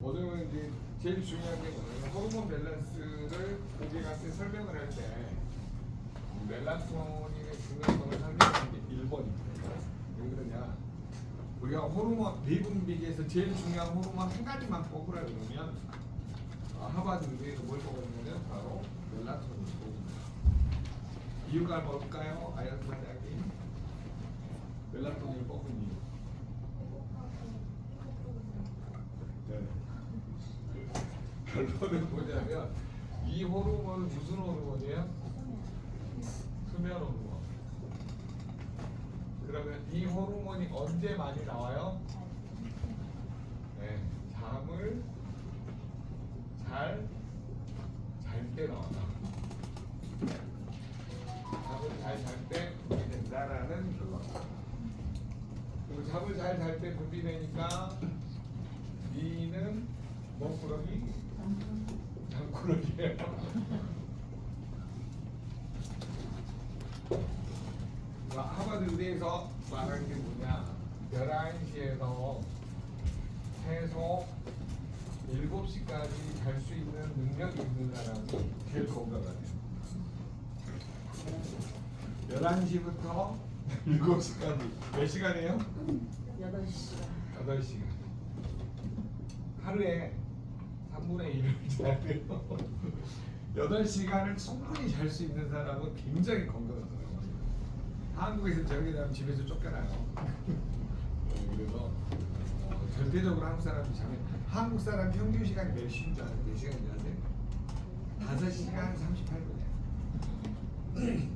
오늘은 이제 제일 중요한 게 뭐냐면 호르몬 밸런스를 고객한테 설명을 할 때 멜라토닌의 중요성을 설명하는 게 1번입니다. 왜 그러냐? 우리가 호르몬 미분비계에서 제일 중요한 호르몬 한 가지만 뽑으라 그러면 하버드 의대에서 뭘 뽑았냐면 바로 멜라토닌을 뽑습니다. 이유가 뭘까요? 아연 사장님, 멜라토닌을 뽑은 이유. 네. 결론은 뭐냐면 이 호르몬은 무슨 호르몬이에요? 수면 호르몬. 그러면 이 호르몬이 언제 많이 나와요? 네, 잠을 잘 때 나와요. 잠을 잘 잘 때 분비된다라는 결론. 그리고 잠을 잘 잘 때 분비되니까 B는 몸꾸러기? 잠꾸러기예요. 하버드 의대에서 말하는 게 뭐냐? 11시에서 최소 7시까지 잘 수 있는 능력이 있는 사람이 제일 건강하대요. 11시부터 7시까지 몇 시간이에요? 8시간. 8시간. 하루에 3분의 1을 자야 돼요. 8시간을 충분히 잘 수 있는 사람은 굉장히 건강하더라고요. 한국에서 저녁에 자면 집에서 쫓겨나요. 그래서 절대적으로 한국 사람이 자면 한국 사람 평균 시간이 몇 시인 줄 아세요? 몇 시간인 줄 아세요? 5시간 38분이에요.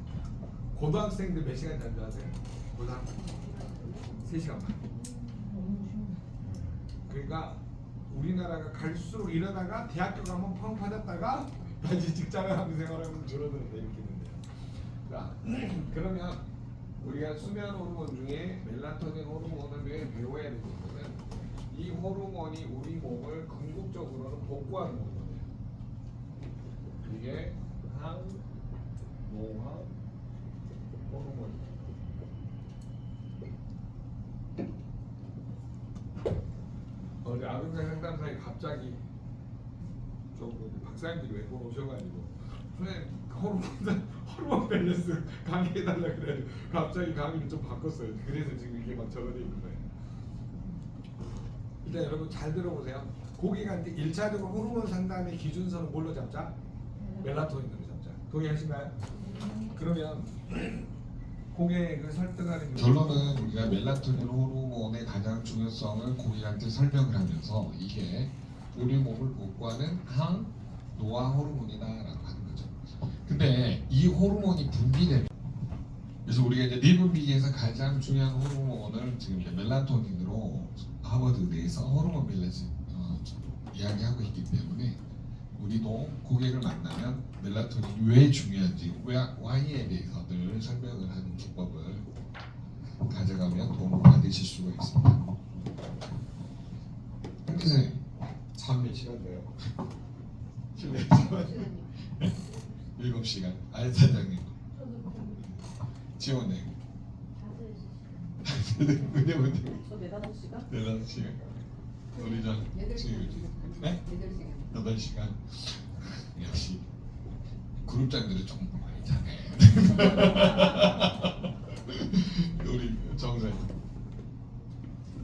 고등학생들 몇 시간 자는 줄 아세요? 고등학생 3시간 반. 그러니까 우리나라가 갈수록 이러다가 대학교 가면 펑 빠졌다가 다시 직장을 하면 생활하면 줄어드는데 이렇게 있는데요. 자, 그러면 우리가 수면 호르몬 중에 멜라토닌 호르몬을 왜 배워야 되냐면 이 호르몬이 우리 몸을 궁극적으로는 복구하는 호르몬이에요. 이게 항노화 호르몬이에요. 어제 아동자 상담사에 갑자기 박사님들이 왜 오셔가지고 선생님 호르몬 밸런스 강의해달라 그래가지고 갑자기 강의를 좀 바꿨어요. 그래서 지금 이게 막 적어져 있는 거예요. 일단 여러분 잘 들어보세요. 고객한테 1차적으로 호르몬 상담의 기준선은 뭘로 잡자? 멜라토닌으로 잡자. 동의하신가요? 그러면 고객을 설득하는 결론은 우리가 멜라토닌 호르몬의 가장 중요성을 고객한테 설명을 하면서 이게 우리 몸을 복구하는 항노화 호르몬이다라고 하는 거죠. 근데 이 호르몬이 분비되면 그래서 우리가 이제 미분비계에서 가장 중요한 호르몬을 지금 이제 멜라토닌으로 하버드 의대에서 호르몬 밸런스 이야기하고 있기 때문에 우리도 고객을 만나면 멜라토닌이 왜 중요한지 Y에 대해서 늘 설명을 하는 기법을 가져가면 도움을 받으실 수가 있습니다. 선생님 잠 몇 시간 돼요? 7시간 알 사장님 지원님 문제 저 4-5시간? 4시간 우리 전 8시간. 네? 8시간 역시 그룹장들이 좀 많이 자네. 우리 정사님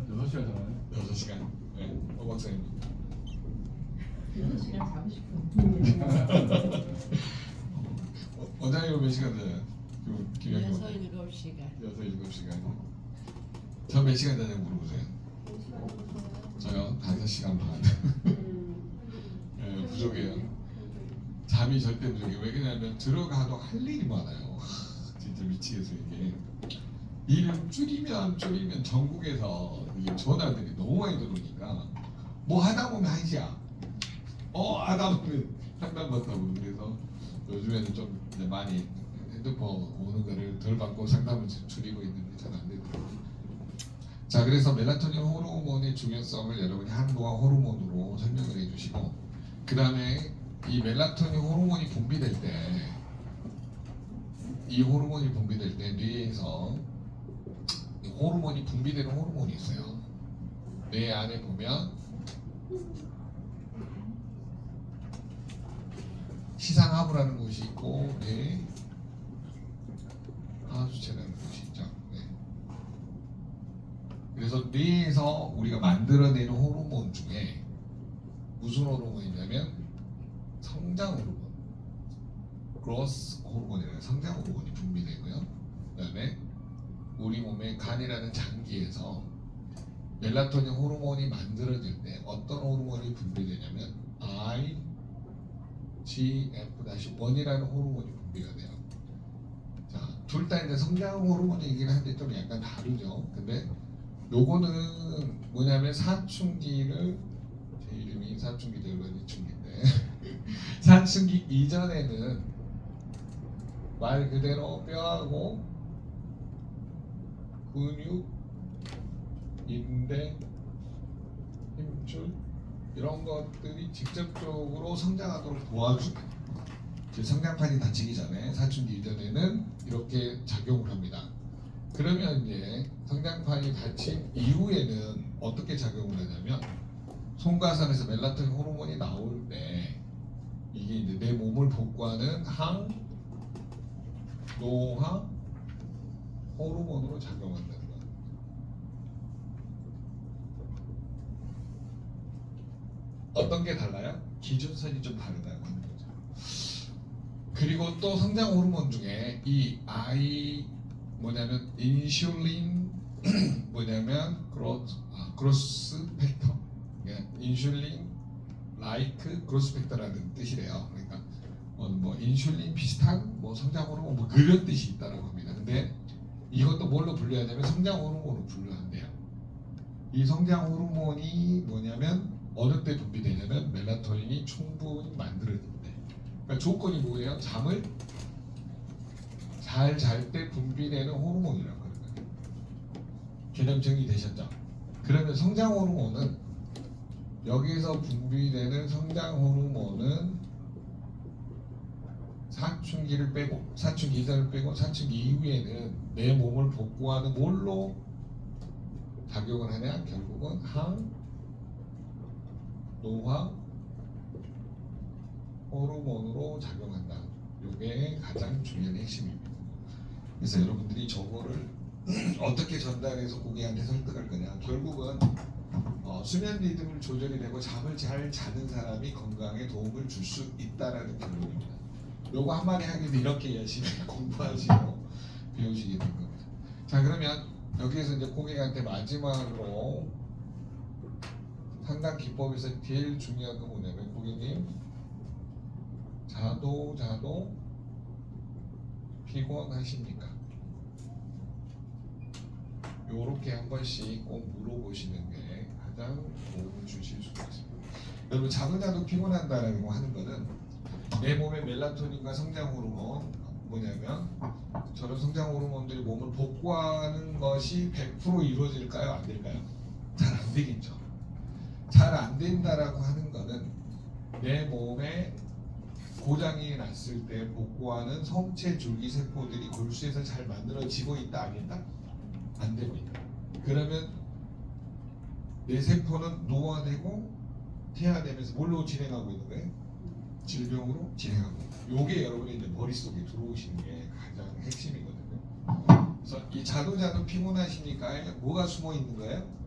6시간 자나요? 6시간 네. 박사님 6시간 30분. 원장님은 몇 시간 자요? 김영희 6-7시간. 7시간 저 몇 시간 자냐고 물어보세요. 저요 5시간 반. 네, 부족해요. 잠이 절대 부족해요. 왜 그러냐면 들어가도 할 일이 많아요. 진짜 미치겠어요 이게. 일을 줄이면 전국에서 이게 전화들이 너무 많이 들어오니까 뭐 하다 보면 1시야. 하다 보면 상담 받다고. 그래서 요즘에는 좀 이제 많이 핸드폰 오는 거를 덜 받고 상담을 줄이고 있는데 잘 안 되더라고요. 자, 그래서 멜라토닌 호르몬의 중요성을 여러분이 항노화 호르몬으로 설명을 해주시고, 그 다음에 이 멜라토닌 호르몬이 분비될 때, 이 호르몬이 분비될 때 뇌에서 호르몬이 분비되는 호르몬이 있어요. 뇌 안에 보면 하부라는 곳이 있고 뇌 하수체라는 곳이 있죠. 네. 그래서 뇌에서 우리가 만들어내는 호르몬 중에 무슨 호르몬이냐면 성장 호르몬, 그로스 호르몬이라는 성장 호르몬이 분비되고요. 그다음에 우리 몸의 간이라는 장기에서 멜라토닌 호르몬이 만들어질 때 어떤 호르몬이 분비되냐면 IGF-1이라는 호르몬이 분비가 돼요. 자, 둘 다 이제 성장 호르몬이긴 한데 좀 약간 다르죠. 근데 요거는 뭐냐면 사춘기를, 제 이름이 사춘기 들어가는 이춘기인데 사춘기 이전에는 말 그대로 뼈하고 근육, 인대, 힘줄 이런 것들이 직접적으로 성장하도록 도와주는, 그 성장판이 닫히기 전에 사춘기 이전에는 이렇게 작용을 합니다. 그러면 이제 성장판이 닫힌 이후에는 어떻게 작용을 하냐면 송가선에서 멜라토닌 호르몬이 나올 때 이게 이제 내 몸을 복구하는 노화 호르몬으로 작용한다는 거예요. 어떤 게 달라요? 기준선이 좀 다르다고 하는 거죠. 그리고 또 성장 호르몬 중에 이 뭐냐면 인슐린 뭐냐면 그로스 팩터, 인슐린 라이크 그로스 팩터라는 뜻이래요. 그러니까 뭐 인슐린 비슷한 뭐 성장 호르몬 뭐 그런 뜻이 있다라고 합니다. 근데 이것도 뭘로 분류하냐면 성장 호르몬으로 분류한대요. 이 성장 호르몬이 뭐냐면 어느 때 분비되냐면 멜라토닌이 충분히 만들어질 때. 그러니까 조건이 뭐예요? 잠을 잘 잘 때 분비되는 호르몬이라고 하는 거예요. 개념 정리되셨죠? 그러면 성장 호르몬은 여기서 분비되는 성장 호르몬은 사춘기를 빼고, 사춘기 이전을 빼고 사춘기 이후에는 내 몸을 복구하는 뭘로 작용을 하냐? 결국은 노화 호르몬으로 작용한다. 이게 가장 중요한 핵심입니다. 그래서 여러분들이 저거를 어떻게 전달해서 고객한테 설득할 거냐? 결국은 수면 리듬을 조절이 되고 잠을 잘 자는 사람이 건강에 도움을 줄 수 있다라는 결론입니다. 요거 한마디 하기도 이렇게 열심히 공부하시고 배우시게 된 겁니다. 자, 그러면 여기에서 이제 고객한테 마지막으로 상담 기법에서 제일 중요한 건 뭐냐면, 고객님 자도 피곤하십니까? 요렇게 한 번씩 꼭 물어보시는 게 가장 도움을 주실 수가 있습니다. 여러분, 자도 피곤한다라는 거 하는 거는 내 몸의 멜라토닌과 성장 호르몬, 뭐냐면 저런 성장 호르몬들이 몸을 복구하는 것이 100% 이루어질까요? 안 될까요? 잘 안 되겠죠. 잘 안 된다라고 하는 거는 내 몸에 고장이 났을 때 복구하는 성체 줄기 세포들이 골수에서 잘 만들어지고 있다, 안 있다? 안 되고 있다. 그러면 내 세포는 노화되고 퇴화되면서 뭘로 진행하고 있는 거예요? 질병으로 진행하고. 요게 여러분의 이제 머릿속에 들어오시는 게 가장 핵심이거든요. 그래서 이 자도 피곤하십니까? 뭐가 숨어 있는 거예요?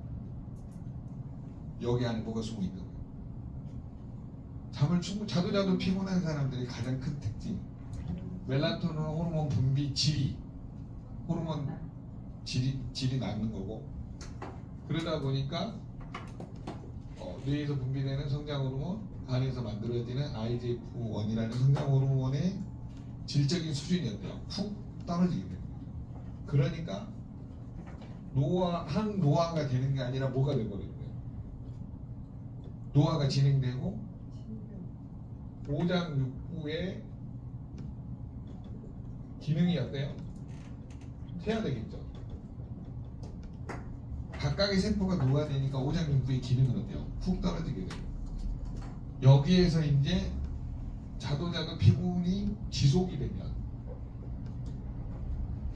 여기 안에 뭐가 숨어 있는 거예요? 자도 피곤한 사람들이 가장 큰 특징, 멜라토닌 호르몬 분비 호르몬 질이 낮는 거고, 그러다 보니까 뇌에서 분비되는 성장 호르몬, 간에서 만들어지는 IGF-1이라는 성장 호르몬의 질적인 수준이 어때요? 푹 떨어지게 됩니다. 그러니까 노화가 되는 게 아니라 뭐가 되버리는 거예요? 노화가 진행되고 오장육부의 기능이 어때요? 퇴화되겠죠. 각각의 세포가 노화되니까 오장육부의 기능은 어때요? 훅 떨어지게 돼요. 여기에서 이제 자도 피곤이 지속이 되면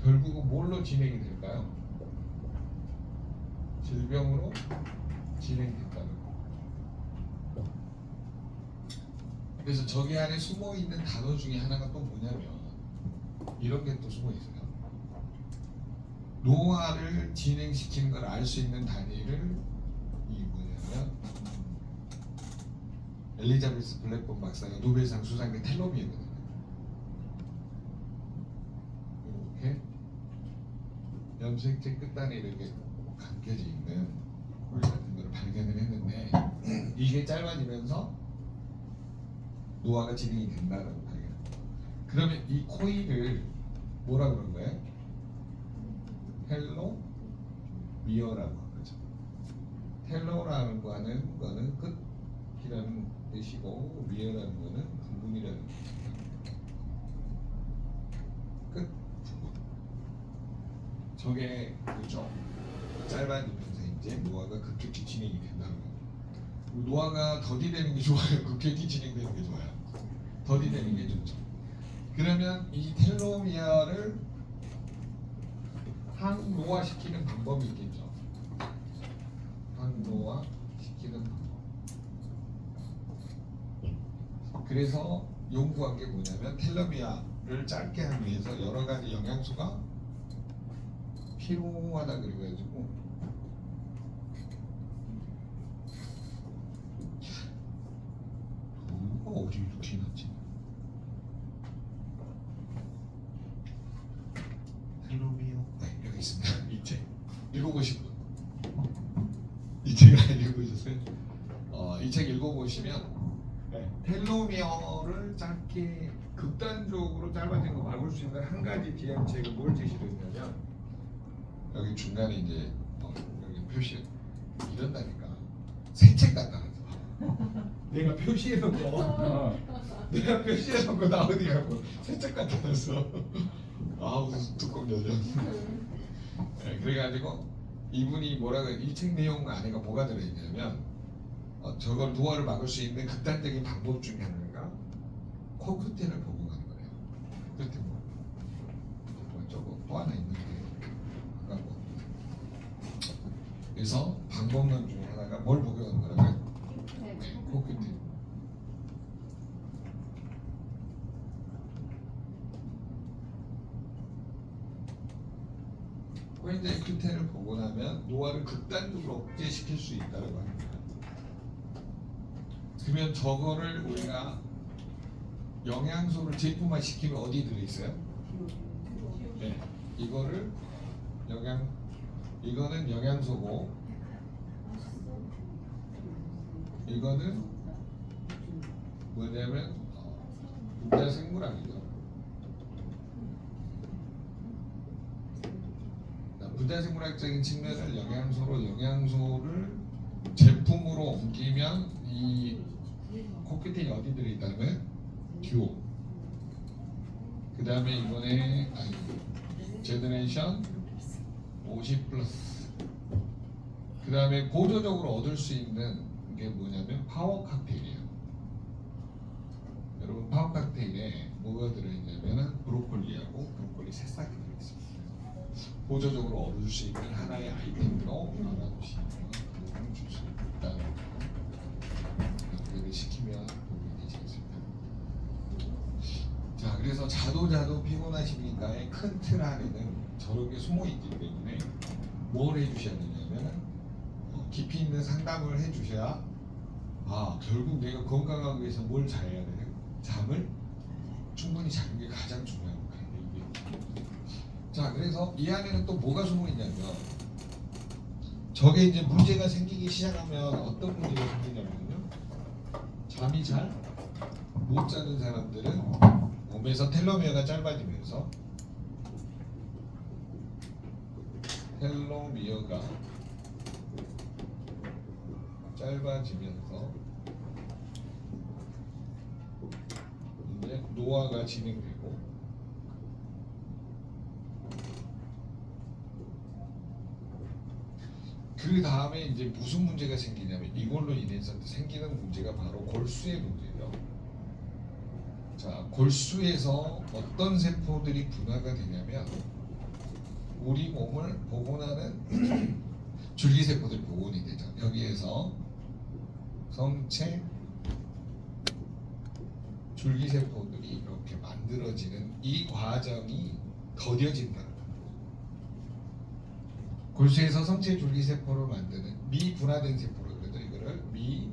결국은 뭘로 진행이 될까요? 질병으로 진행된다는 거. 그래서 저기 안에 숨어 있는 단어 중에 하나가 또 뭐냐면 이런 게 또 숨어 있어요. 노화를 진행시키는 걸 알 수 있는 단위를 이 뭐냐면 엘리자베스 블랙본 박사가 노벨상 수상된 텔로미어거든요. 이렇게 염색체 끝단에 이렇게 감겨져 있는 꿀 같은 걸 발견을 했는데 이게 짧아지면서 노화가 진행이 된다라고 발견합니다. 그러면 이 코일을 뭐라 그런 거예요? 텔로미어라고 하죠. 텔로라는 거는 끝이라는 뜻이고 미어라는 거는 부분이라는 뜻입니다. 끝 부분. 저게 그죠? 짧아지면서 이제 노화가 급격히 진행이 된다는 거예요. 노화가 더디되는 게 좋아요? 급격히 진행되는 게 좋아요? 더디되는 게 좋죠. 그러면 이 텔로미어를 항노화시키는 방법이 있겠죠. 항노화시키는 방법. 그래서 연구한 게 뭐냐면 텔로미어를 짧게 하기 위해서 여러 가지 영양소가 필요하다 그래가지고 어디 이렇게 났지? 텔로미어 네 여기 있습니다. 이 책 읽어보신 분? 이 책을 안 읽어보셨어요? 이 책 읽어보시면 텔로미어를 짧게 극단적으로 짧아진 거 막을 수 있는 한 가지 비약책을 뭘 제시를 했냐면 여기 중간에 이제 여기 표시 이런다니까 새 책 같다는 거. 내가 표시해놓고 나 어디 가고 새 책 같아서 무슨 두꺼운 여자. 그래가지고 이분이 뭐라고 이 책 내용 안에가 뭐가 들어있냐면 저걸 노화를 막을 수 있는 극단적인 방법 중에 하나가 코큐텐을 복용하는 거예요. 코큐텐 저거 또 하나 있는데 아까 뭐 그래서 방법론 중에 하나가 뭘 복용하는 거라고요? 네, 코큐텐. 코엔자임 Q10을 보고 나면 노화를 극단적으로 억제시킬 수 있다고 합니다. 그러면 저거를 우리가 영양소를 제품화 시키면 어디 들어있어요? 네, 이거는 영양소고 이거는 뭐냐면 분자생물학이죠. 분자생물학적인 측면을 영양소를 제품으로 옮기면 이 코큐텐이 어디 들어있다는 거예요? 듀오. 그 다음에 이번에 제너레이션 50 플러스. 그 다음에 보조적으로 얻을 수 있는 게 뭐냐면 파워 칵테일이에요. 여러분 파워 칵테일에 뭐가 들어있냐면 브로콜리하고 브로콜리 새싹이 들어있습니다. 보조적으로 얻을 수 있는 하나의 아이템으로 알아두시면 도움을 줄 수 있다는 거. 연결을 시키면 도움이 되시겠습니다. 자, 그래서 자도 피곤하십니까의 큰 틀 안에는 저런 게 숨어 있기 때문에 뭘 해주셔야 되냐면 깊이 있는 상담을 해주셔야 결국 내가 건강하기 위해서 뭘 잘해야 돼요? 잠을 충분히 자는 게 가장 중요한 거예요. 자, 그래서 이 안에는 또 뭐가 숨어 있냐면 저게 이제 문제가 생기기 시작하면 어떤 문제가 생기냐면요. 잠이 잘 못 자는 사람들은 몸에서 텔로미어가 짧아지면서 텔로미어가 짧아지면서 이제 노화가 진행되고 그 다음에 이제 무슨 문제가 생기냐면 이걸로 인해서 생기는 문제가 바로 골수의 문제예요. 자, 골수에서 어떤 세포들이 분화가 되냐면 우리 몸을 복원하는 줄기세포들이 복원이 되죠. 여기에서 성체 줄기세포들이 이렇게 만들어지는 이 과정이 더뎌진다는 거예요. 골수에서 성체 줄기세포를 만드는 미분화된 세포로 그래도 이거를 미분화된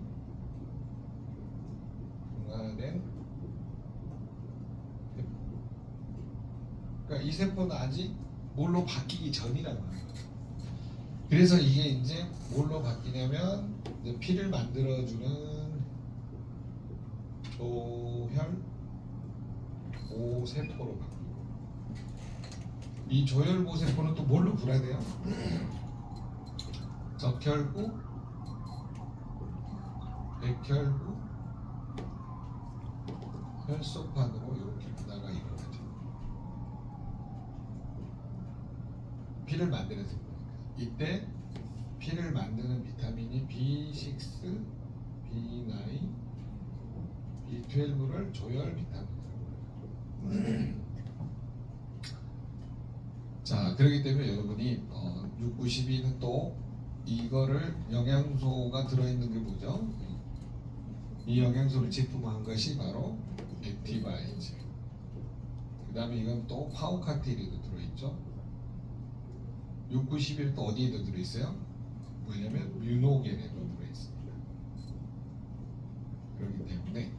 세포. 그러니까 이 세포는 아직 뭘로 바뀌기 전이라고 하는 거예요. 그래서 이게 이제 뭘로 바뀌냐면 이제 피를 만들어주는 조혈모세포로 바뀌고, 이 조혈모세포는 또 뭘로 분화돼요? 적혈구, 백혈구, 혈소판으로 이렇게 분화가 일어나죠. 피를 만드는 세포니까. 이때 피를 만드는 비타민이 B6, B9, B12를 조혈 비타민이라고 해요. 자, 그렇기 때문에 여러분이 6, 92는 또 이거를 영양소가 들어있는 게 뭐죠? 이 영양소를 제품화한 것이 바로 액티바이즈. 그 다음에 이건 또 파우카테리도 들어있죠. 6, 91 또 어디에도 들어있어요? 뭐냐면 뮤노겐에도 들어있습니다. 그렇기 때문에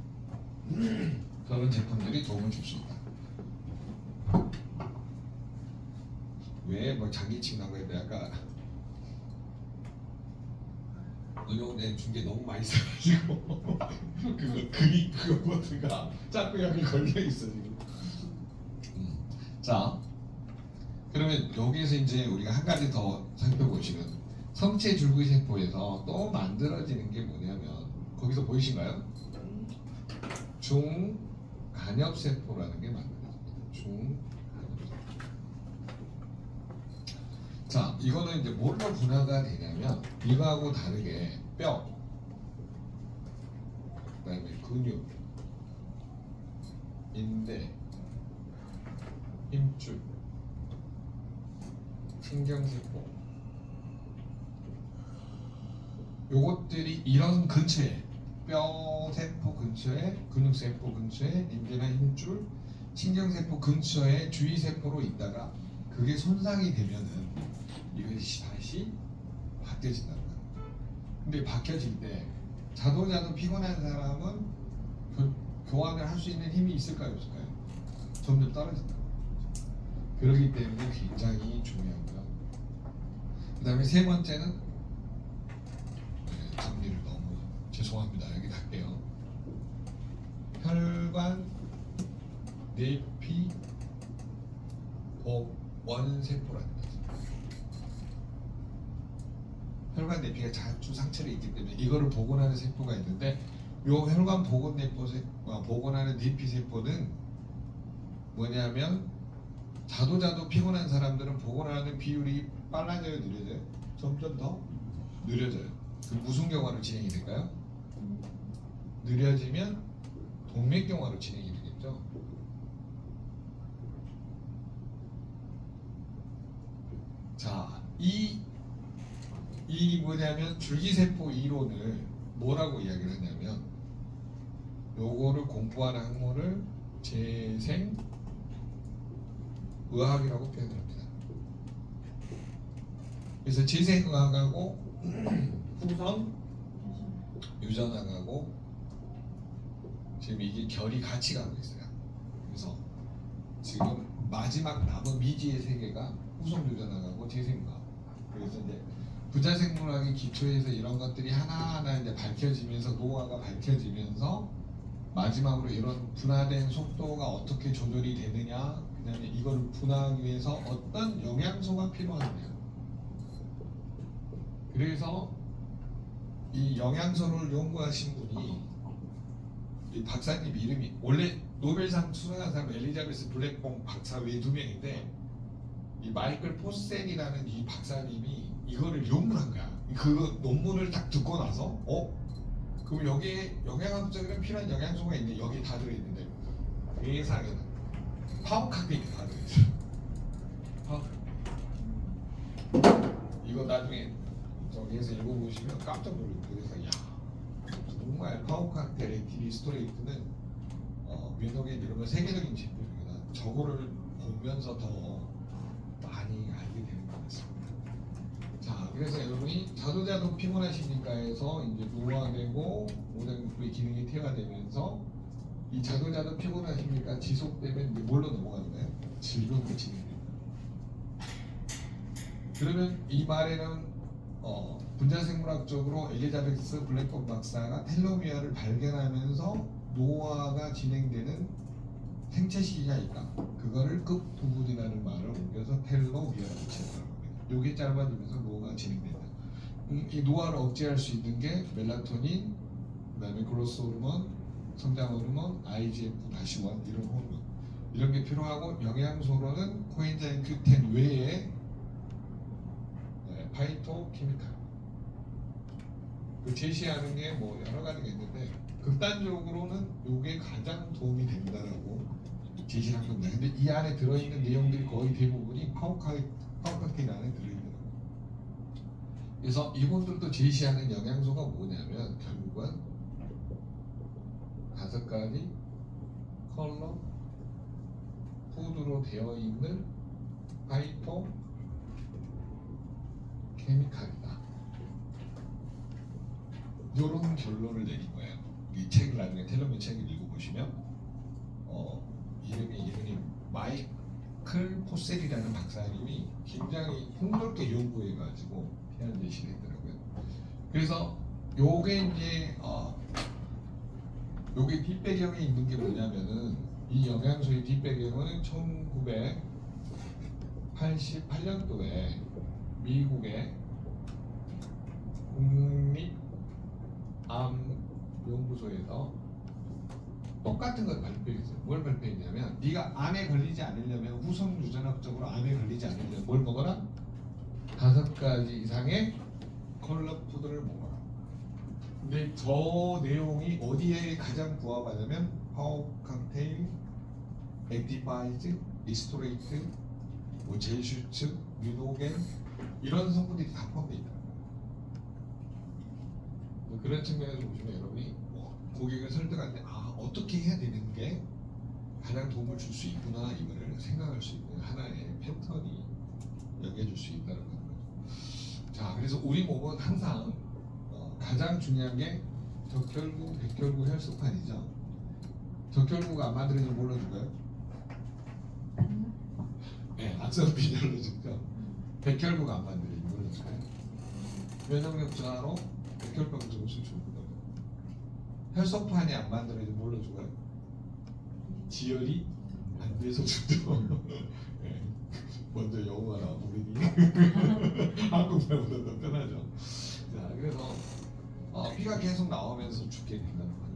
그런 제품들이 도움을 줄 수 있다. 왜 뭐 장기침 난 거에 아까 은용대 준 게 너무 많이 있어가지고 그거가 자꾸 여기 걸려 있어 지금. 자, 그러면 여기에서 이제 우리가 한 가지 더 살펴보시면 성체 줄기세포에서 또 만들어지는 게 뭐냐면 거기서 보이신가요? 중간엽세포라는 게 만들어집니다. 중간엽세포. 자, 이거는 이제 뭘로 분화가 되냐면 이거하고 다르게 뼈, 그다음에 근육, 인대, 힘줄, 신경세포, 요것들이 이런 근처에 뼈세포 근처에, 근육세포 근처에, 인대나 힘줄, 신경세포 근처에 주위세포로 있다가 그게 손상이 되면은 이것이 다시 바뀌어진다는 거예요. 근데 바뀌어질 때 자동차도 피곤한 사람은 교환을 할 수 있는 힘이 있을까요, 없을까요? 점점 떨어진다. 그렇기 때문에 굉장히 중요하고요. 그 다음에 세 번째는 정리를 너무 죄송합니다. 여기 갈게요. 혈관 내피 복원세포라는 거죠. 혈관 내피가 자주 상처를 있기 때문에 이거를 복원하는 세포가 있는데, 요 혈관 복원하는 내피 세포는 뭐냐면 자도 피곤한 사람들은 복원하는 비율이 빨라져요, 느려져요? 점점 더 느려져요. 그 무슨 경화로 진행이 될까요? 느려지면 동맥경화로 진행이 되겠죠. 자, 이 뭐냐면 줄기세포 이론을 뭐라고 이야기를 하냐면 요거를 공부하는 학문을 재생의학이라고 표현을 합니다. 그래서 재생의학하고 후성 유전학하고 지금 이게 결이 같이 가고 있어요. 그래서 지금 마지막 남은 미지의 세계가 후성 유전학하고 재생의학. 그래서 이제 부자생물학의 기초에서 이런 것들이 하나하나 이제 밝혀지면서 노화가 밝혀지면서 마지막으로 이런 분화된 속도가 어떻게 조절이 되느냐, 그다음에 이걸 분화하기 위해서 어떤 영양소가 필요하느냐. 그래서 이 영양소를 연구하신 분이 이 박사님 이름이 원래 노벨상 수상한 사람 엘리자베스 블랙봉 박사 외에 2명인데 이 마이클 포센이라는 이 박사님이 이거를 연구를 한 거야. 그 논문을 딱 듣고 나서 그럼 여기에 영양학적으로 필요한 영양소가 있는데 여기 다 들어있는데 세상에는 파워카페인이 다 들어있어. 이거 나중에 저기에서 읽어보시면 깜짝 놀랄 거예요. 그래서 야, 정말 파워카페 레티리 스토레이트는 뇌노겐 이런 건 세계적인 질병이다. 저거를 보면서 더 많이 알게 되는 것 같습니다. 자, 그래서 여러분이 자도자도 피곤하십니까에서 이제 노화되고 오장육부의 기능이 퇴화되면서 이 자도자도 피곤하십니까 지속되면 이제 뭘로 넘어가나요? 질병으로 진행됩니다. 그러면 이 말에는 분자생물학적으로 엘리자베스 블랙본 박사가 텔로미어를 발견하면서 노화가 진행되는 생체 시기가 있다. 그거를 끝부분이라는 말을 옮겨서 텔로미어라고 칠하는 겁니다. 요게 짧아지면서 노화가 진행된다. 이 노화를 억제할 수 있는 게 멜라토닌, 그다음에 그로스 호르몬, 성장 호르몬, IGF-1 이런 호르몬 이런 게 필요하고 영양소로는 코엔자임 Q10 외에 파이토케미칼 그 제시하는 게 뭐 여러 가지가 있는데 극단적으로는 이게 가장 도움이 된다라고 제시한 겁니다. 근데 이 안에 들어있는 내용들이 거의 대부분이 파우카틴 안에 들어있는 겁니다. 그래서 이분들도 제시하는 영양소가 뭐냐면 결국은 5가지 컬러 푸드로 되어 있는 파이토 케미칼이다. 이런 결론을 내린 거예요. 이 책을 나중에 텔로미어 책을 읽어보시면 이름이 마이클 포셀이라는 박사님이 굉장히 폭넓게 연구해가지고 피한 제시를 했더라고요. 그래서 요게 이제 요게 뒷배경에 있는 게 뭐냐면은 이 영양소의 뒷배경은 1988년도에 미국의 국립암연구소에서 똑같은 걸 발표했어요. 뭘 발표했냐면 네가 암에 걸리지 않으려면 후성 유전학적으로 암에 걸리지 않으려면 뭘 먹어라? 5가지 이상의 컬러 푸드를 먹어라. 근데 저 내용이 어디에 가장 부합하냐면 파워 칵테일, 액티바이즈, 리스토레이트, 뭐 젤슈츠, 뮤노겐 이런 성분들이 다 포함되어 있다. 그런 측면에서 보시면 여러분이 고객을 설득할 때 어떻게 해야 되는 게 가장 도움을 줄 수 있구나 이거를 생각할 수 있는 하나의 패턴이 여겨질 수 있다는 거죠. 자, 그래서 우리 몸은 항상 가장 중요한 게 적혈구, 백혈구 혈소판이죠. 적혈구가 안 만들어지면 뭘로 줄까요? 네, 악성 빈혈로 죽죠. 백혈구가 안 만들어지면 뭘로 줄까요? 면역력 저하로 백혈병 증후군 죽거든요. 혈소판이 안 만들어지면 뭘로 죽어요? 지혈이 안 돼서 죽죠. 네. 먼저 영어가 나와버리니 한국말보다 더 편하죠. 자, 그래서 피가 계속 나오면서 죽게 된다는 거죠.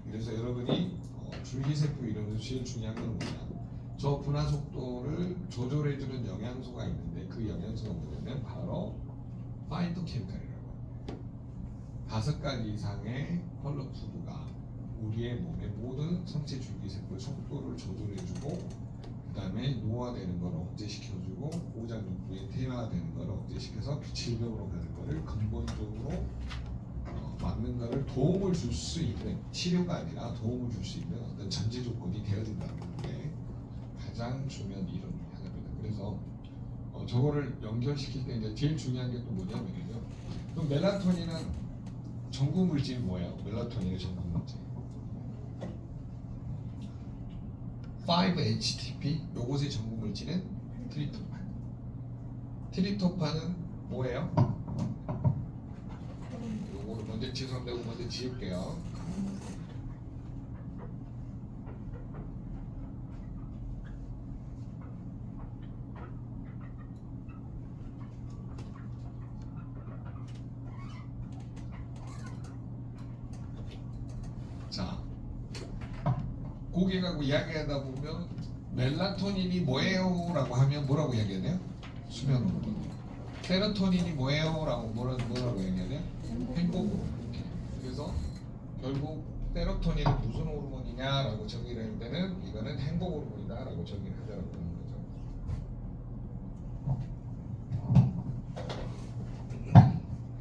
그래서 여러분이 줄기세포 이론에서 제일 중요한 건 뭐냐? 저 분화 속도를 조절해주는 영양소가 있는데 그 영양소가 뭐냐면 바로 파이토케미칼이라고. 5가지 이상의 컬러 푸드가 우리의 몸의 모든 성체 줄기세포의 속도를 조절해주고 그 다음에 노화되는 걸 억제시켜주고 오장육부의 퇴화되는 걸 억제시켜서 질병으로 가는 거를 근본적으로 막는 거를 도움을 줄 수 있는 치료가 아니라 도움을 줄 수 있는 어떤 전제 조건이 되어진다는 게 가장 중요한 이론 중에 하나입니다. 그래서 저거를 연결시킬 때 이제 제일 중요한 게 또 뭐냐면요. 그럼 멜라토닌은 전구 물질이 뭐예요? 멜라토닌의 전구 물질. 5-HTP 요것의 전구 물질은 트립토판. 트립토판은 뭐예요? 요거를 먼저 죄송합니다. 이거 먼저 지울게요. 자, 고객하고 이야기하다 보면 멜라토닌이 뭐예요? 라고 하면 뭐라고 이야기해야 돼요? 수면 호르몬. 세로토닌이 뭐예요? 라고 뭐라고 이야기해야 돼요? 행복 호르몬. 그래서 결국 세로토닌은 무슨 호르몬이냐라고 정의를 할 때는 이거는 행복 호르몬이다라고 정의를 하자라고 하는 거죠.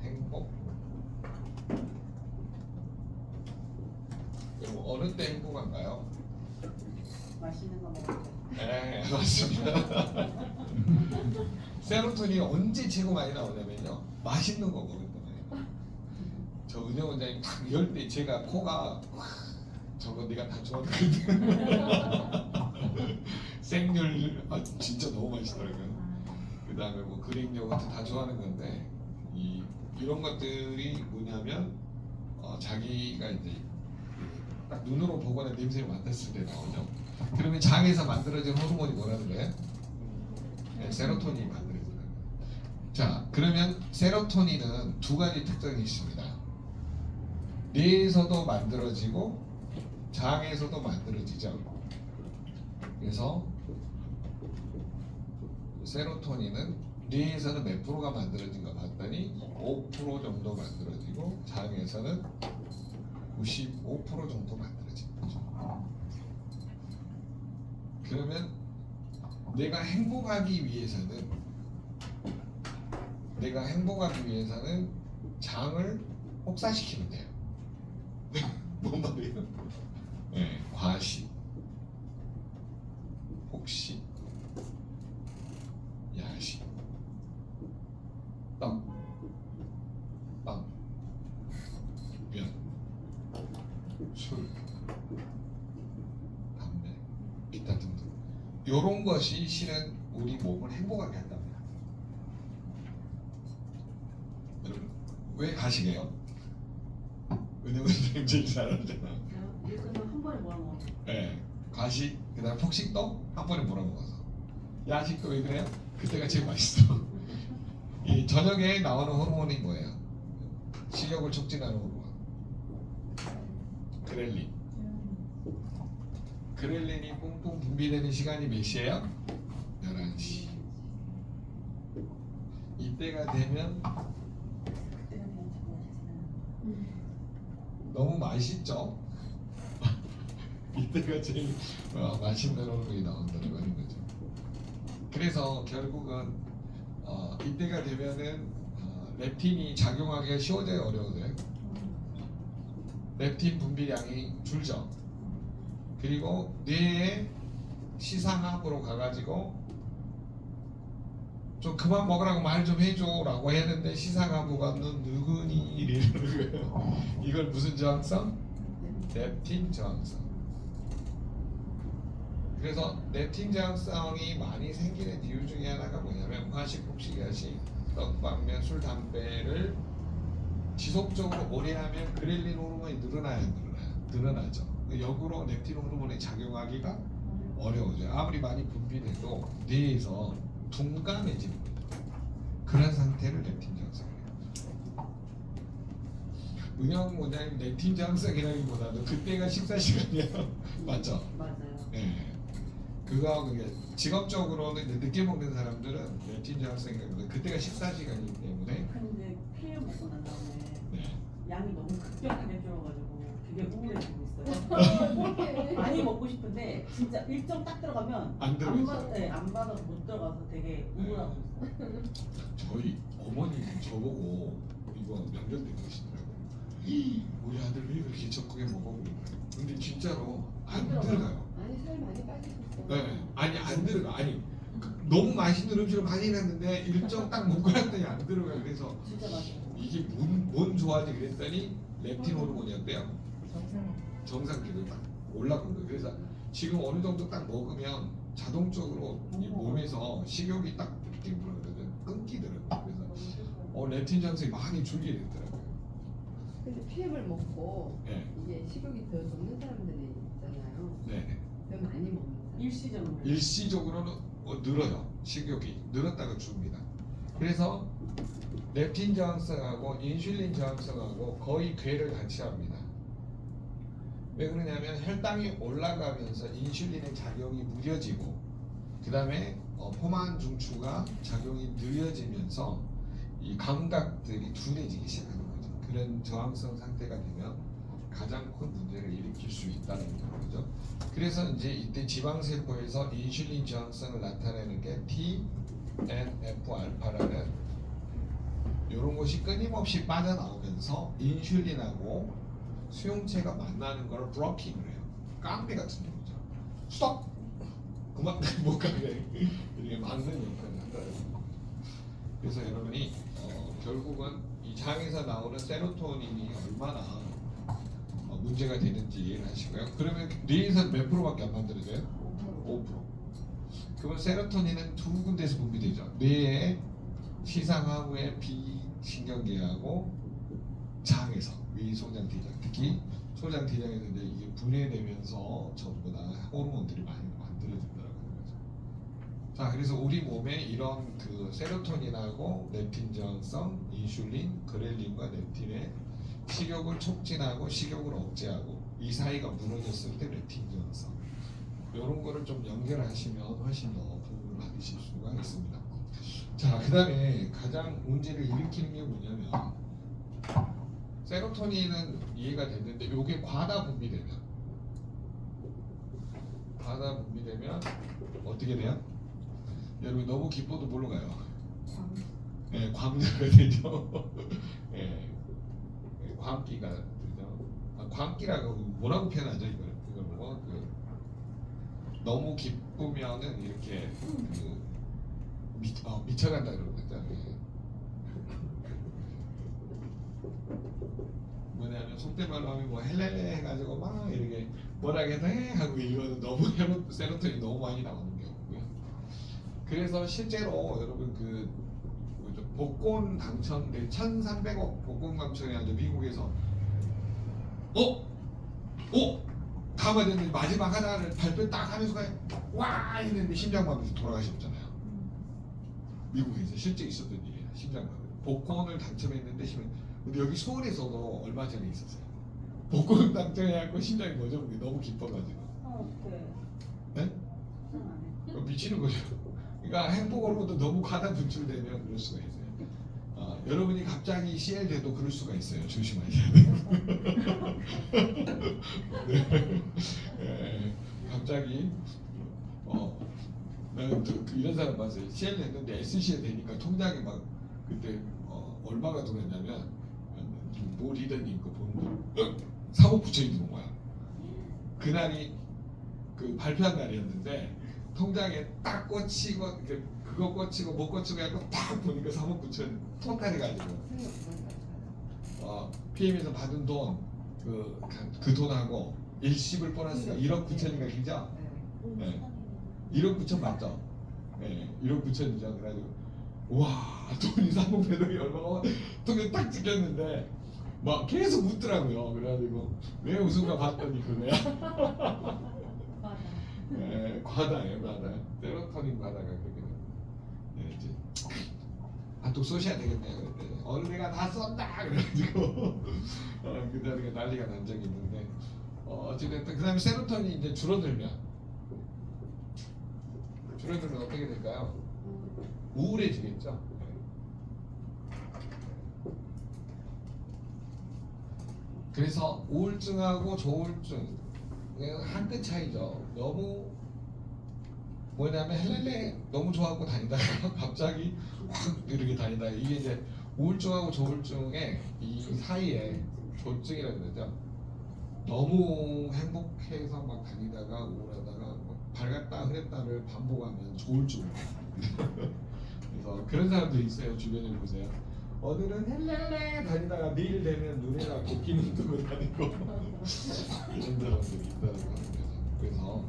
행복. 그리고 어느 때 행복한가요? 맛있는 거 먹어야 돼. 네, 맞습니다. 세로토닌이 언제 최고 많이 나오냐면요, 맛있는 거 먹을 거예요. 저 은영 원장님 딱 이럴 때 제가 코가 저거 네가 다 좋아하거든. 생률 진짜 너무 맛있더라고요. 그 다음에 뭐 그릭 요거트 다 좋아하는 건데 이런 것들이 뭐냐면 자기가 이제 딱 눈으로 보거나 냄새를 맡았을 때 나오죠. 그러면 장에서 만들어진 호르몬이 뭐라는 거예요? 네, 세로토닌이 만들어지는 거예요. 자, 그러면 세로토닌은 두 가지 특성이 있습니다. 뇌에서도 만들어지고 장에서도 만들어지죠. 그래서 세로토닌은 뇌에서는 몇 프로가 만들어진가 봤더니 5% 정도 만들어지고 장에서는 95% 정도 만들어지는 거죠. 그러면 내가 행복하기 위해서는 장을 혹사시키면 돼요. 뭔 말이에요? 네, 과식, 폭식, 야식, 빵, 면, 술, 담배, 기타 등등. 이런 것이 실은 우리 몸을 행복하게 한답니다. 여러분, 왜 가식해요? 은영은 제일 잘하잖아. 일단은 한 번에 몰아먹어. 네, 과식, 그다음 폭식도 한 번에 몰아먹어서. 야식도 왜 그래요? 그때가 제일 맛있어. 이 저녁에 나오는 호르몬이 뭐예요? 식욕을 촉진하는 호르몬. 그렐린. 그렐린이 뿜뿜 분비되는 시간이 몇 시예요? 11시. 이때가 되면 그때가 되면 자꾸 맛있어요. 너무 맛있죠? 이때가 제일 맛있는 호르몬이 나온다는 거죠. 그래서 결국은 이때가 되면은 렙틴이 작용하기가 쉬워져요, 어려워져요? 렙틴 분비량이 줄죠. 그리고 뇌의 시상압으로 가가지고 좀 그만 먹으라고 말 좀 해줘라고 했는데 시상하부가 누구니 이러는 거예요. 이걸 무슨 저항성? 렙틴 저항성. 그래서 렙틴 저항성이 많이 생기는 이유 중에 하나가 뭐냐면 과식, 폭식, 야식, 떡밥면, 술, 담배를 지속적으로 오래 하면 그렐린 호르몬이 늘어나죠. 역으로 렙틴 호르몬이 작용하기가 어려워져요. 아무리 많이 분비돼도 뇌에서 둔감해지는 거죠. 그런 상태를 렙틴 저항성이에요. 은영 원장님 렙틴 저항성이라기보다도 그때가 식사 시간이야. 맞죠? 맞아요. 네. 그거하고 이게 직업적으로는 이제 늦게 먹는 사람들은 렙틴 저항성이라기보다 그때가 식사 시간이기 때문에 근데 피를 먹고 난 다음에 네. 양이 너무 급격하게 줄어가지고 되게 우울해지고 있어요. 많이 먹고 싶은데 진짜 일정 딱 들어가면 안 들어가죠. 안 받아서 못 들어가서 되게 우울하고 있어요. 저희 어머니 저보고 이거 명절 때 그러시더라고요. 우리 아들 왜 이렇게 적게 먹어? 근데 진짜로 안 들어가요. 아니 살 많이 빠지셨어. 네, 아니 안 들어가. 아니 너무 맛있는 음식을 많이 했는데 일정 딱 먹고 났더니 안 들어가요. 그래서 진짜 맛있어요. 이게 뭔 좋아하지 그랬더니 렙틴 호르몬이었대요. 정상기를 딱 올라간 거예요. 그래서 지금 어느 정도 딱 먹으면 자동적으로 이 몸에서 식욕이 딱 이렇게 뭐라 그러거든 끊기더라고요. 그래서 렙틴 저항성이 많이 줄게 됐더라고요. 근데 PM을 먹고 네, 이게 식욕이 더 높는 사람들이 있잖아요. 네. 더 많이 먹는 사람. 일시적으로. 일시적으로는 늘어요. 식욕이 늘었다가 줍니다. 그래서 렙틴 저항성하고 인슐린 저항성하고 거의 괴를 같이 합니다. 왜 그러냐면 혈당이 올라가면서 인슐린의 작용이 무뎌지고 그 다음에 포만 중추가 작용이 느려지면서 이 감각들이 둔해지기 시작하는 거죠. 그런 저항성 상태가 되면 가장 큰 문제를 일으킬 수 있다는 거죠. 그래서 이제 이때 지방세포에서 인슐린 저항성을 나타내는 게 TNF 알파라는 이런 것이 끊임없이 빠져나오면서 인슐린하고 수용체가 만나는 걸 블로킹을 해요. 깡패 같은 경우죠. 스톱! 그만큼 못 가게 이렇게 막는 역할을 한다는 거예요. 그래서 여러분이 결국은 이 장에서 나오는 세로토닌이 얼마나 문제가 되는지 이해를 하시고요. 그러면 뇌에서는 몇 프로밖에 안 만들어져요? 5%. 그러면 세로토닌은 두 군데에서 분비되죠. 뇌의 시상하부의 비신경계하고 장에서 위 소장대장, 특히 소장대장에서 이제 이게 분해되면서 전부 다 호르몬들이 많이 만들어진다고 하는 거죠. 자, 그래서 우리 몸에 이런 그 세로토닌하고 렙틴 저항성, 인슐린, 그렐린과 렙틴의 식욕을 촉진하고 식욕을 억제하고 이 사이가 무너졌을 때 렙틴 저항성 이런 거를 좀 연결하시면 훨씬 더 도움을 받으실 수가 있습니다. 자, 그 다음에 가장 문제를 일으키는 게 뭐냐면 세로토닌은 이해가 됐는데 이게 과다 분비되면 어떻게 돼요? 여러분 너무 기뻐도 뭘로 가요? 네, 광자가 되죠. 네, 광기가 되죠. 광기라고 뭐라고 표현하죠 이걸 보고 너무 기쁘면은 이렇게 미쳐간다 그러는 거죠. 뭐냐면 속된 말로 하면 뭐 헬렐레 해가지고 막 이렇게 뭐라 해서 해 하고 이거는 너무 세로토닌이 너무 많이 나오는 경우고요. 그래서 실제로 여러분 복권 당첨된 1,300억 복권 당첨이 아주 미국에서 다 맞았는데 마지막 하나를 발표 딱 하는 순간 와 했는데 심장마비로 돌아가셨잖아요. 미국에서 실제 있었던 일이에요. 심장마비. 복권을 당첨했는데 근데 여기 서울에서도 얼마 전에 있었어요. 복권 당첨해갖고 심장이 멎어 너무 기뻐가지고. 네? 미치는 거죠. 그러니까 행복 호르몬도 너무 과다 분출되면 그럴 수가 있어요. 여러분이 갑자기 CL 돼도 그럴 수가 있어요. 조심하셔야 돼요. 네, 갑자기 나는 이런 사람 봤어요. CL 됐는데 SCL 되니까 통장에 막 그때 얼마가 들어왔냐면 모 리더님 거 보는 거 사법부처에 들어온 거야. 그날이 그 발표한 날이었는데 통장에 딱 꽂히고 그거 꽂히고 못 꽂히고 해갖고 딱 보니까 사법부처 토탈이 가지고 PM에서 받은 돈 그 돈하고 일시불 보너스가 1억 9천인가 그죠? 네. 1억 9천 맞죠? 네, 1억 9천이죠. 그래가지고 와 돈이 3억 배당이 얼마가 돈에 딱 찍혔는데 막 계속 묻더라고요. 그래가지고 왜 웃은가 봤더니 그거야. 네, 과다예요, 과다. 세로토닌 과다가 그게. 네, 이제 또 쏘셔야 되겠네요. 그랬더니 내가 다 쏜다 그래가지고 그 자리가 난리가 난 적이 있는데 어찌됐든 그 다음에 세로토닌이 이제 줄어들면 어떻게 될까요? 우울해지겠죠. 그래서 우울증하고 조울증 한 끗 차이죠. 너무 뭐냐면 헬렐레 너무 좋아하고 다니다가 갑자기 확 이렇게 다니다가 이게 이제 우울증하고 조울증의 이 사이에 조증이라고 그러죠. 너무 행복해서 막 다니다가 우울하다가 막 밝았다 흐렸다를 반복하면 조울증. 그래서 그런 사람들이 있어요. 주변에 보세요. 오늘은 헬렐레 다니다가 내일 되면 눈에다 곱기는 뜨고 다니고 이런 사람들이 있다는 거예요. 그래서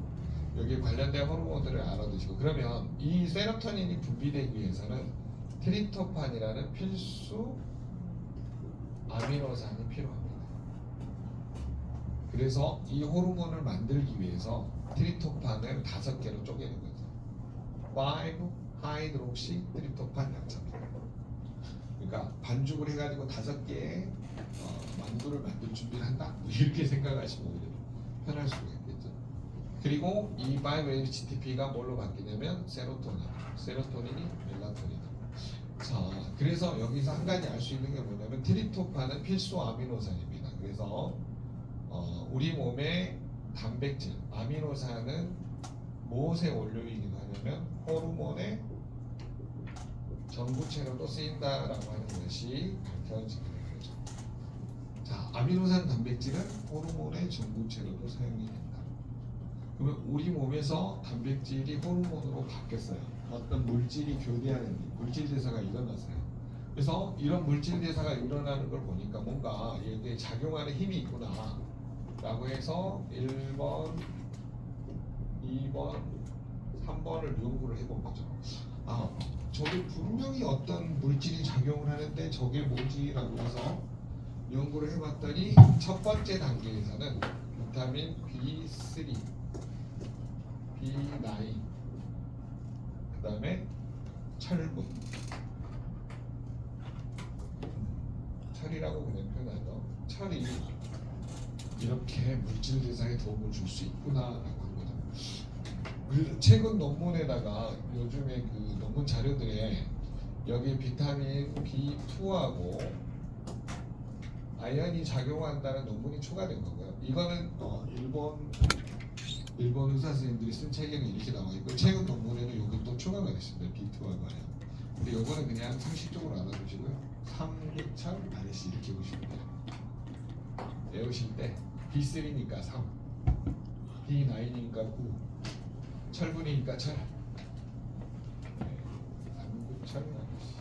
여기 관련된 호르몬들을 알아두시고 그러면 이 세로토닌이 분비되기 위해서는 트립토판이라는 필수 아미노산이 필요합니다. 그래서 이 호르몬을 만들기 위해서 트립토판을 5개로 쪼개는 거죠. 5-하이드록시 트립토판 약차입니다. 그러니까 반죽을 해가지고 5개의 만두를 만들 준비를 한다 이렇게 생각하시면 오히려 편할 수가 있겠죠. 그리고 이 5-HTP가 뭘로 바뀌냐면 세로토닌이 멜라토닌. 자, 그래서 여기서 한 가지 알 수 있는 게 뭐냐면 트립토판은 필수 아미노산입니다. 그래서 우리 몸의 단백질, 아미노산은 무엇의 원료이기도 하냐면 호르몬의 전구체로도 쓰인다라고 하는 것이 밝혀지게 된 거죠. 자, 아미노산 단백질은 호르몬의 전구체로도 사용이 된다. 그러면 우리 몸에서 단백질이 호르몬으로 바뀌었어요. 어떤 물질이 교대하는 물질 대사가 일어났어요. 그래서 이런 물질 대사가 일어나는 걸 보니까 뭔가 여기에 작용하는 힘이 있구나 라고 해서 1번, 2번, 3번을 연구를 해본 거죠. 아, 저게 분명히 어떤 물질이 작용을 하는데 저게 뭐지? 라고 해서 연구를 해봤더니 첫 번째 단계에서는 비타민 B3, B9, 그 다음에 철분, 철이라고 그냥 표현하죠. 철이 이렇게 물질 대사에 도움을 줄 수 있구나라고 한 거죠. 그래서 최근 논문에다가 요즘에 그 논문 자료들에 여기 비타민 B2하고 아연이 작용한다는 논문이 추가된 거고요. 이거는 일본 의사 선생님들이 쓴 책에는 이렇게 나와 있고 최근 논문에는 여기 또 추가가 됐습니다. B2하고 아연. 근데 요거는 그냥 상식적으로 알아두시고요. 삼계철 아래시 이렇게 보시면 돼요. 외우실 때 B3니까 3, B9이니까 9, 철분이니까 철. 삼계철 아래시.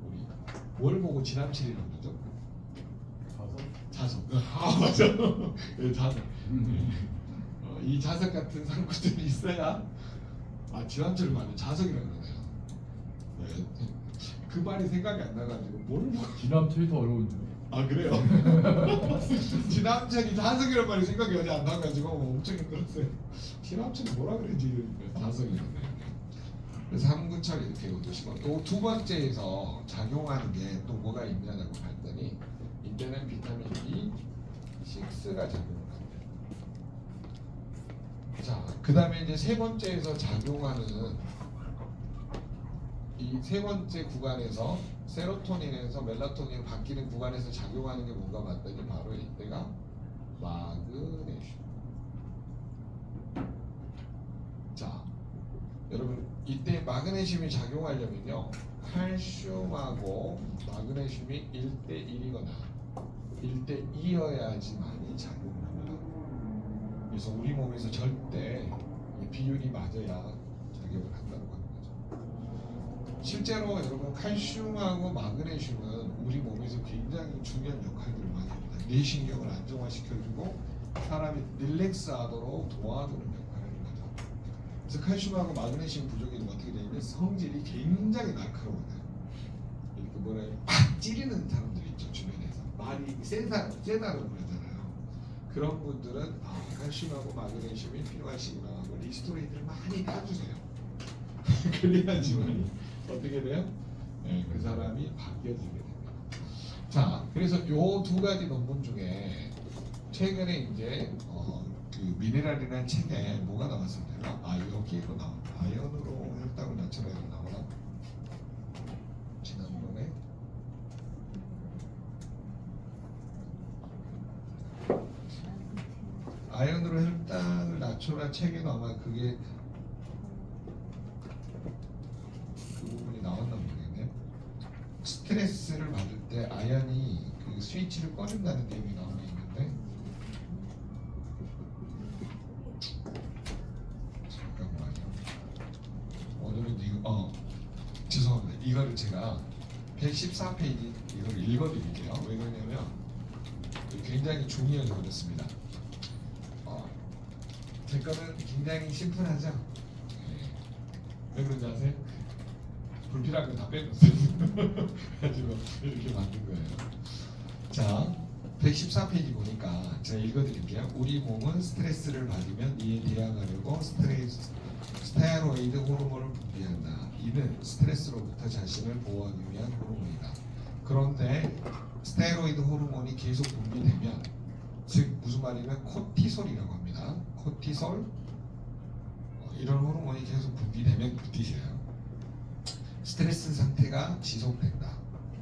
우리 뭘 보고 지남철이라고 그러죠? 자석. 아 맞아. 네, 자석. 이 자석 같은 상구들이 있어야 지남철을 말하면 자석이라고 그러네요. 네. 그 말이 생각이 안 나가지고 뭘 뭐. 지남철이 더 어려운데. 아 그래요? 지남철이 자석이란 말이 생각이 안 나가지고 엄청 힘들었어요. 지남철이 뭐라 그랬지? 자석이라네. 그래서 삼구철 이렇게 보시고 또 두 번째에서 작용하는 게 또 뭐가 있냐라고 봤더니 이때는 비타민 B6가 작용을 합니다. 자, 그 다음에 이제 세 번째에서 작용하는 이 세 번째 구간에서 세로토닌에서 멜라토닌 바뀌는 구간에서 작용하는 게 뭔가 봤더니 바로 이때가 마그네슘. 자, 여러분 이때 마그네슘이 작용하려면요 칼슘하고 마그네슘이 1대1이거나 1대2여야지만이 작용을 합니다. 그래서 우리 몸에서 절대 이 비율이 맞아야 작용을 한다고 하는 거죠. 실제로 여러분 칼슘하고 마그네슘은 우리 몸에서 굉장히 중요한 역할들을 많이 합니다. 뇌신경을 안정화시켜주고 사람이 릴렉스하도록 도와주는 역할을 하는 거죠. 그래서 칼슘하고 마그네슘 부족이 어떻게 되냐면 성질이 굉장히 날카로워요. 이렇게 뭐라 해야 팍 찌르는 사람들이 있죠 주변에서 말이 센 사람 세다고 그러잖아요. 그런 분들은 칼슘하고 마그네슘이 필요하시구나 하고 리스토레이트를 많이 따주세요. 그래야지만 어떻게 돼요? 네, 그 사람이 바뀌어지게 됩니다. 자, 그래서 요 두 가지 논문 중에 최근에 이제 그 미네랄이라는 책에 뭐가 나왔었냐면 여기에도 나온다. 아연으로 혈당을 낮춰라 이거 나오나? 지난번에 아연으로 혈당을 낮춰라 책에도 아마 그게 그 부분이 나왔나 모르겠네요. 스트레스를 받을 때 아연이 그 스위치를 꺼준다는 내용이 나오고 있는데 잠깐만요. 오늘은 이거 죄송합니다. 이거를 제가 114페이지 이걸 읽어드릴게요. 왜 그러냐면 굉장히 중요하게 그렇습니다. 제 거는 굉장히 심플하죠. 네. 왜 그런지 아세요? 불필요한 거 다 빼줬어요. 가지고 이렇게 만든 거예요. 자, 114페이지 보니까 제가 읽어드릴게요. 우리 몸은 스트레스를 받으면 이에 대항하려고 스테로이드 호르몬을 분비한다. 이는 스트레스로부터 자신을 보호하기 위한 호르몬이다. 그런데 스테로이드 호르몬이 계속 분비되면 즉 무슨 말이냐면 코티솔이라고 합니다. 코티솔 이런 호르몬이 계속 분비되면 그 뜻이에요. 스트레스 상태가 지속된다.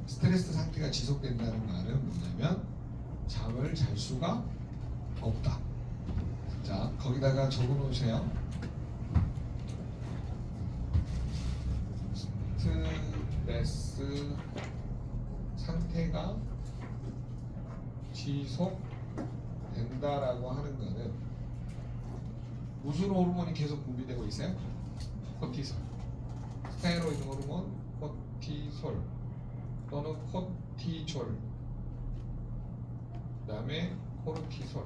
스트레스 상태가 지속된다는 말은 뭐냐면 잠을 잘 수가 없다. 자, 거기다가 적어 놓으세요. 스트레스 상태가 지속된다라고 하는 거는 무슨 호르몬이 계속 분비되고 있어요? 코티솔. 스테로이드 호르몬, 코티솔 또는 코티졸. 그다음에 코르티솔.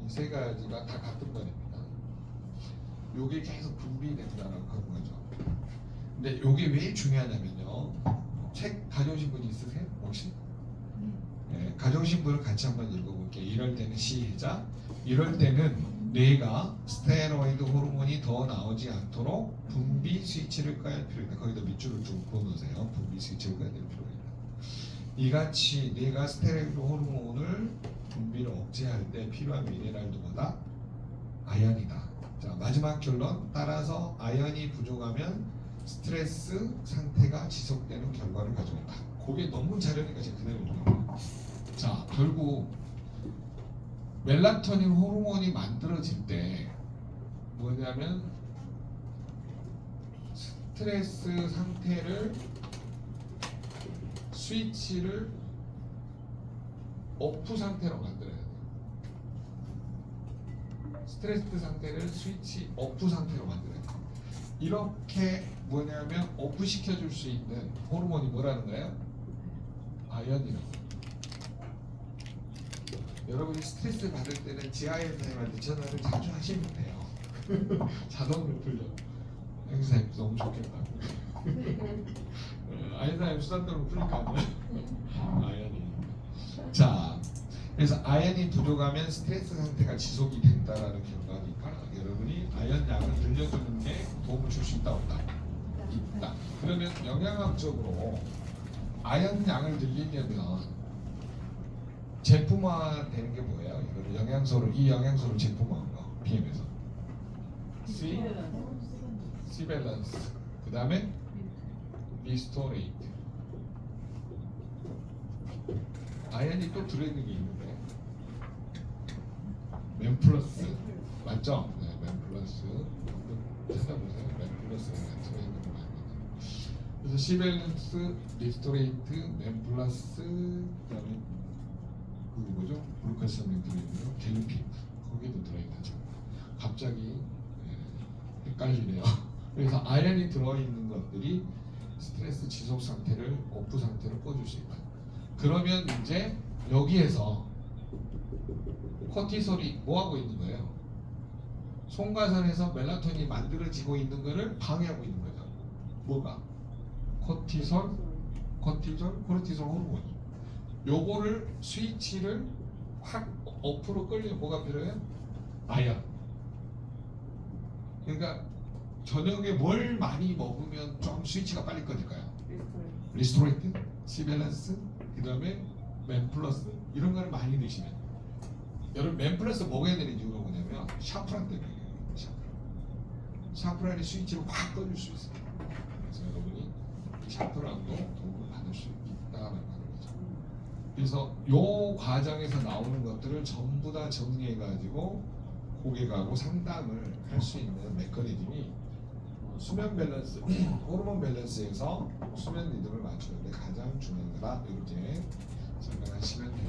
이 세 가지가 다 같은 말입니다. 요게 계속 분비된다라고 하는 거죠. 근데 요게 왜 중요하냐면요. 책 가져오신 분 있으세요? 혹시? 네, 가져오신 분을 같이 한번 읽어볼게요. 이럴 때는 시작. 이럴 때는 뇌가 스테로이드 호르몬이 더 나오지 않도록 분비 스위치를 꺼야 필요합니다. 거기다 밑줄을 좀 그어놓으세요. 분비 스위치를 꺼야 될 필요가 있다. 이같이 뇌가 스테로이드 호르몬을 분비를 억제할 때 필요한 미네랄도 뭐다? 아연이다. 자, 마지막 결론. 따라서 아연이 부족하면 스트레스 상태가 지속되는 결과를 가져온다. 그게 논문 자료니까 제가 그대로 읽는 거예요. 자, 결국 멜라토닌 호르몬이 만들어질 때 뭐냐면 스트레스 상태를 스위치를 오프 상태로 만들어야 돼요. 스트레스 상태를 스위치 오프 상태로 만들어야 돼요. 이렇게 뭐냐면 오프 시켜줄 수 있는 호르몬이 뭐라는 거예요? 아연이라고. 여러분이 스트레스 받을 때는 지아연사님한테 전화를 자주 하시면 돼요. 자동으로 풀려. 행사님 너무 좋겠다. 아연사님 수단대로 풀릴까 아니야? 아연이. 자, 그래서 아연이 부족하면 스트레스 상태가 지속이 된다라는 결과니까 여러분이 아연 양을 늘려주는 게 도움을 줄 수 있다 없다? 있다. 그러면 영양학적으로 아연 양을 늘리려면 제품화 되는 게 뭐예요? 이거는 영양소를 이 영양소를 제품화한 거 BM에서 C 밸런스 그 다음에 리스토레이트 아연이 또 들어있는 게 있는데 맨플러스 맞죠? 네, 맨플러스 찾아보세요. 맨플러스가 들어있는 거 맞습니다. 그래서 C 밸런스, 리스토레이트, 맨플러스 그다음에 그 뭐죠? 브루카스민 들어있는 갤루핀 거기도 들어있다죠. 갑자기 헷갈리네요. 그래서 아연이 들어있는 것들이 스트레스 지속 상태를 오프 상태로 꺼줄 수 있다. 그러면 이제 여기에서 코티솔이 뭐 하고 있는 거예요? 송가선에서 멜라토닌이 만들어지고 있는 거를 방해하고 있는 거죠. 뭐가? 코티솔, 코르티솔 호르몬이. 요거를 스위치를 확 오프로 끌려 뭐가 필요해요? 아연. 그러니까 저녁에 뭘 많이 먹으면 좀 스위치가 빨리 꺼질까요? 리스토레이트, 시밸런스, 그 다음에 맨플러스 이런 거를 많이 드시면 여러분 맨플러스 먹어야 되는 이유가 뭐냐면 샤프란 때문이에요. 샤프란이 스위치를 확 꺼줄 수 있어요. 그래서 여러분이 샤프란도 도움을 받을 수 있다라는 거죠. 그래서 요 과정에서 나오는 것들을 전부 다 정리해 가지고 고객하고 상담을 할 수 있는 메커니즘이 수면 밸런스, 호르몬 밸런스에서 수면 리듬을 맞추는데 가장 중요한 거다. 이렇게 생각하시면 돼요.